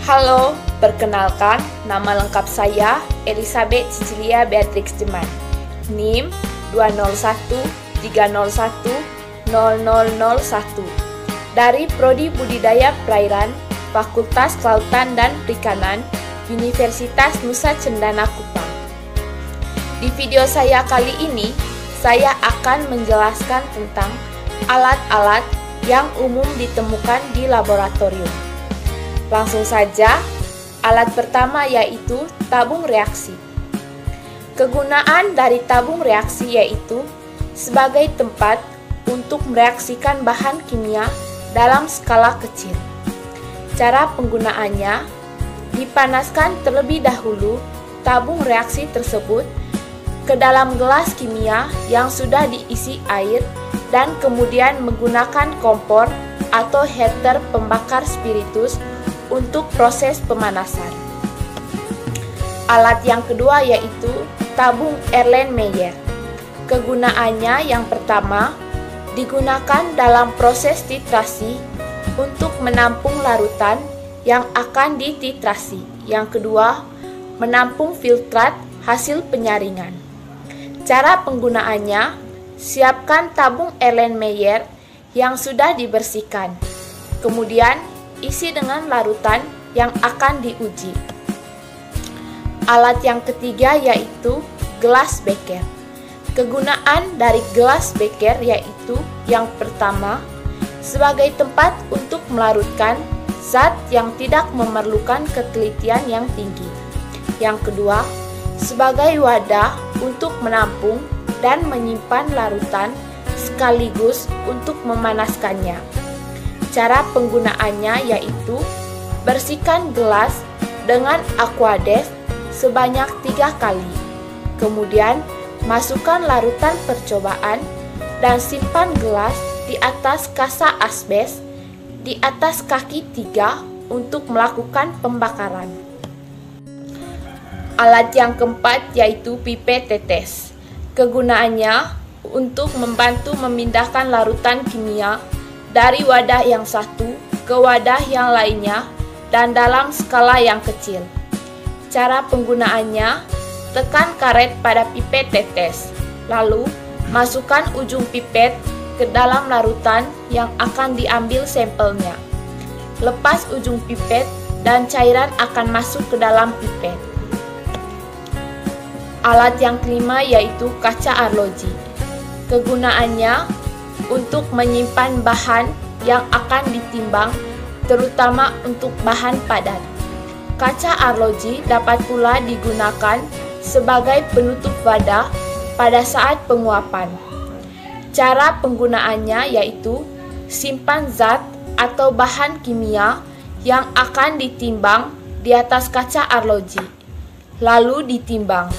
Halo, perkenalkan, nama lengkap saya Elizabeth Cecilia Beatrix Jeman. NIM 20130100001 dari Prodi Budidaya Perairan, Fakultas Kelautan dan Perikanan, Universitas Nusa Cendana Kupang. Di video saya kali ini, saya akan menjelaskan tentang alat-alat yang umum ditemukan di laboratorium. Langsung saja, alat pertama yaitu tabung reaksi. Kegunaan dari tabung reaksi yaitu sebagai tempat untuk mereaksikan bahan kimia dalam skala kecil. Cara penggunaannya, dipanaskan terlebih dahulu tabung reaksi tersebut ke dalam gelas kimia yang sudah diisi air dan kemudian menggunakan kompor atau heater pembakar spiritus untuk proses pemanasan. Alat yang kedua yaitu tabung Erlenmeyer. Kegunaannya yang pertama, digunakan dalam proses titrasi untuk menampung larutan yang akan dititrasi. Yang kedua, menampung filtrat hasil penyaringan. Cara penggunaannya, siapkan tabung Erlenmeyer yang sudah dibersihkan. Kemudian, isi dengan larutan yang akan diuji. Alat yang ketiga yaitu gelas beker. Kegunaan dari gelas beker yaitu yang pertama, sebagai tempat untuk melarutkan zat yang tidak memerlukan ketelitian yang tinggi. Yang kedua, sebagai wadah untuk menampung dan menyimpan larutan sekaligus untuk memanaskannya. Cara penggunaannya yaitu bersihkan gelas dengan Aquades sebanyak 3 kali. Kemudian masukkan larutan percobaan dan simpan gelas di atas kasa asbes di atas kaki 3 untuk melakukan pembakaran. Alat yang keempat yaitu pipet tetes. Kegunaannya untuk membantu memindahkan larutan kimia dari wadah yang satu ke wadah yang lainnya dan dalam skala yang kecil. Cara penggunaannya, tekan karet pada pipet tetes, lalu masukkan ujung pipet ke dalam larutan yang akan diambil sampelnya. Lepas ujung pipet dan cairan akan masuk ke dalam pipet. Alat yang kelima yaitu kaca arloji. Kegunaannya untuk menyimpan bahan yang akan ditimbang, terutama untuk bahan padat. Kaca arloji dapat pula digunakan sebagai penutup wadah pada saat penguapan. Cara penggunaannya yaitu simpan zat atau bahan kimia yang akan ditimbang di atas kaca arloji, lalu ditimbang.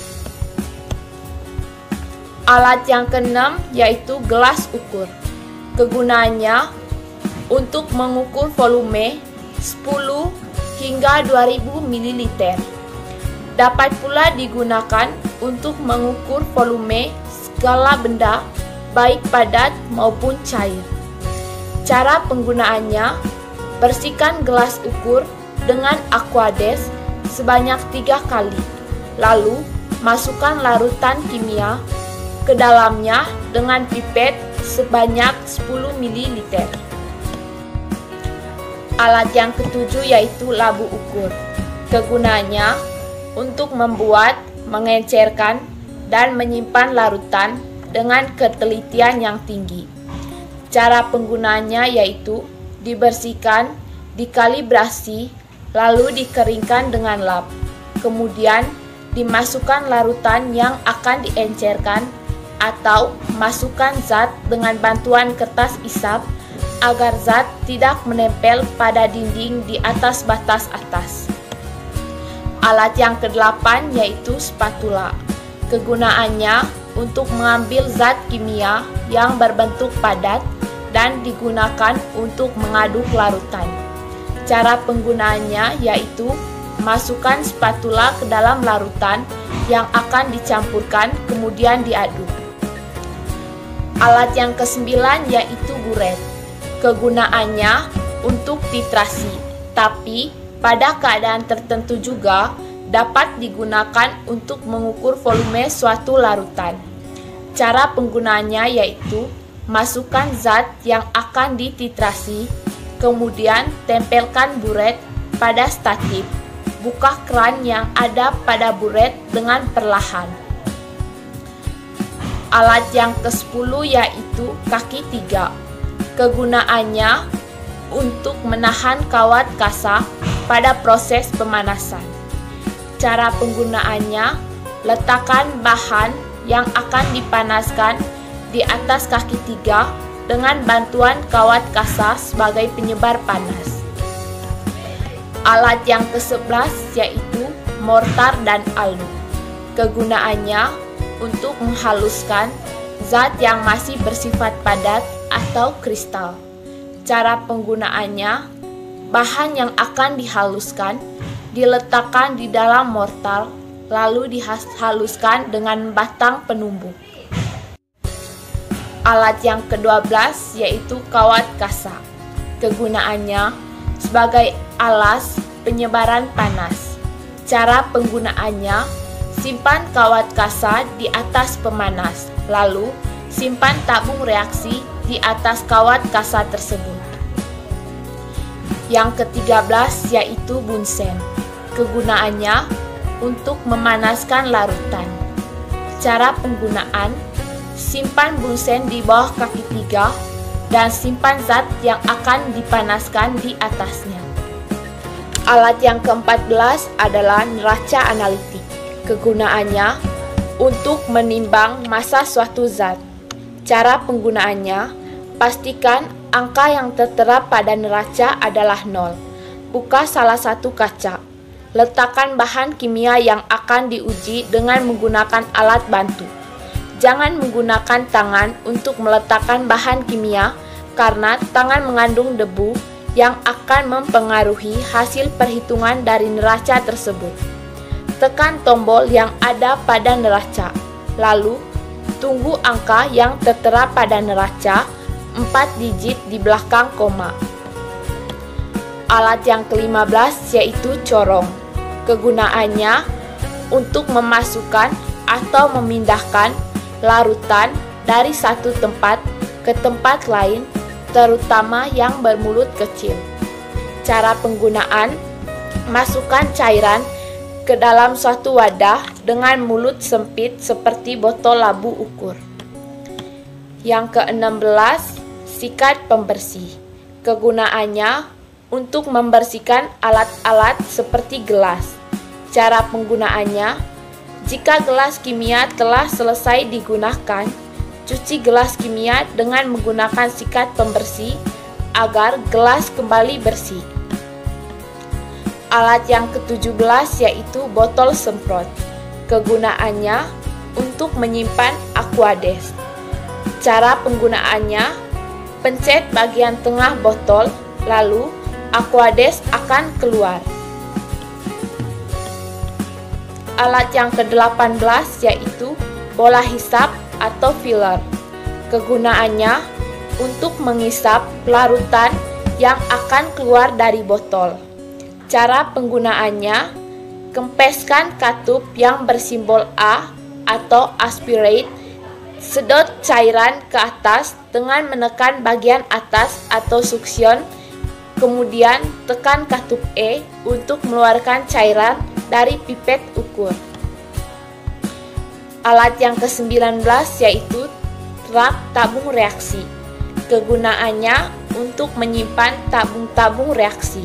Alat yang keenam yaitu gelas ukur. Kegunaannya untuk mengukur volume 10 hingga 2000 ml. Dapat pula digunakan untuk mengukur volume segala benda, baik padat maupun cair. Cara penggunaannya, bersihkan gelas ukur dengan Aquades sebanyak 3 kali. Lalu, masukkan larutan kimia ke dalamnya dengan pipet sebanyak 10 ml. Alat yang ketujuh yaitu labu ukur. Kegunaannya untuk membuat, mengencerkan, dan menyimpan larutan dengan ketelitian yang tinggi. Cara penggunaannya yaitu dibersihkan, dikalibrasi, lalu dikeringkan dengan lap. Kemudian dimasukkan larutan yang akan diencerkan atau masukkan zat dengan bantuan kertas isap agar zat tidak menempel pada dinding di atas batas atas. Alat yang ke-8 yaitu spatula. Kegunaannya untuk mengambil zat kimia yang berbentuk padat dan digunakan untuk mengaduk larutan. Cara penggunaannya yaitu masukkan spatula ke dalam larutan yang akan dicampurkan kemudian diaduk. Alat yang ke-9 yaitu buret. Kegunaannya untuk titrasi, tapi Pada keadaan tertentu juga dapat digunakan untuk mengukur volume suatu larutan. Cara penggunaannya yaitu masukkan zat yang akan dititrasi, kemudian tempelkan buret pada statif. Buka keran yang ada pada buret dengan perlahan. Alat yang ke-10 yaitu kaki 3. Kegunaannya untuk menahan kawat kasa pada proses pemanasan. Cara penggunaannya, letakkan bahan yang akan dipanaskan di atas kaki 3 dengan bantuan kawat kasa sebagai penyebar panas. Alat yang ke-11 yaitu mortar dan alu. Kegunaannya untuk menghaluskan zat yang masih bersifat padat atau kristal. Cara penggunaannya, bahan yang akan dihaluskan diletakkan di dalam mortar lalu dihaluskan dengan batang penumbuk. Alat yang ke-12 yaitu kawat kasa. Kegunaannya sebagai alas penyebaran panas. Cara penggunaannya, simpan kawat kasa di atas pemanas, lalu simpan tabung reaksi di atas kawat kasa tersebut. Yang ke-13 yaitu bunsen. Kegunaannya untuk memanaskan larutan. Cara penggunaan, simpan bunsen di bawah kaki 3 dan simpan zat yang akan dipanaskan di atasnya. Alat yang ke-14 adalah neraca analitik. Kegunaannya untuk menimbang massa suatu zat. Cara penggunaannya, pastikan angka yang tertera pada neraca adalah 0. Buka salah satu kaca. Letakkan bahan kimia yang akan diuji dengan menggunakan alat bantu. Jangan menggunakan tangan untuk meletakkan bahan kimia karena tangan mengandung debu yang akan mempengaruhi hasil perhitungan dari neraca tersebut. Tekan tombol yang ada pada neraca, lalu tunggu angka yang tertera pada neraca 4 digit di belakang koma. Alat yang ke-15 yaitu corong. Kegunaannya untuk memasukkan atau memindahkan larutan dari satu tempat ke tempat lain, terutama yang bermulut kecil. Cara penggunaan, masukkan cairan ke dalam suatu wadah dengan mulut sempit seperti botol labu ukur. Yang ke-16, sikat pembersih. Kegunaannya untuk membersihkan alat-alat seperti gelas. Cara penggunaannya, jika gelas kimia telah selesai digunakan, cuci gelas kimia dengan menggunakan sikat pembersih agar gelas kembali bersih. Alat yang ke-17 yaitu botol semprot. Kegunaannya untuk menyimpan Aquades. Cara penggunaannya, pencet bagian tengah botol, lalu Aquades akan keluar. Alat yang ke-18 yaitu bola hisap atau filler. Kegunaannya untuk menghisap larutan yang akan keluar dari botol. Cara penggunaannya, kempeskan katup yang bersimbol A atau aspirate, sedot cairan ke atas dengan menekan bagian atas atau suction, kemudian tekan katup E untuk mengeluarkan cairan dari pipet ukur. Alat yang ke-19 yaitu rak tabung reaksi. Kegunaannya untuk menyimpan tabung-tabung reaksi.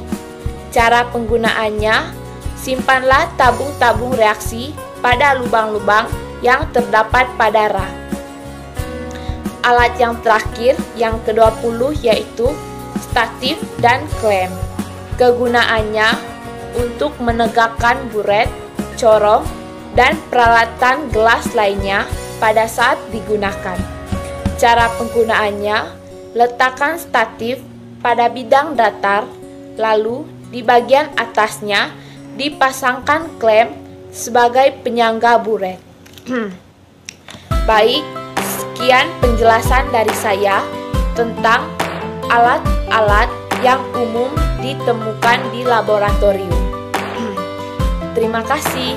Cara penggunaannya, simpanlah tabung-tabung reaksi pada lubang-lubang yang terdapat pada rak. Alat yang terakhir, yang ke-20 yaitu statif dan klem. Kegunaannya untuk menegakkan buret, corong, dan peralatan gelas lainnya pada saat digunakan. Cara penggunaannya, letakkan statif pada bidang datar, lalu di bagian atasnya dipasangkan klem sebagai penyangga buret. Baik, sekian penjelasan dari saya tentang alat-alat yang umum ditemukan di laboratorium. Terima kasih.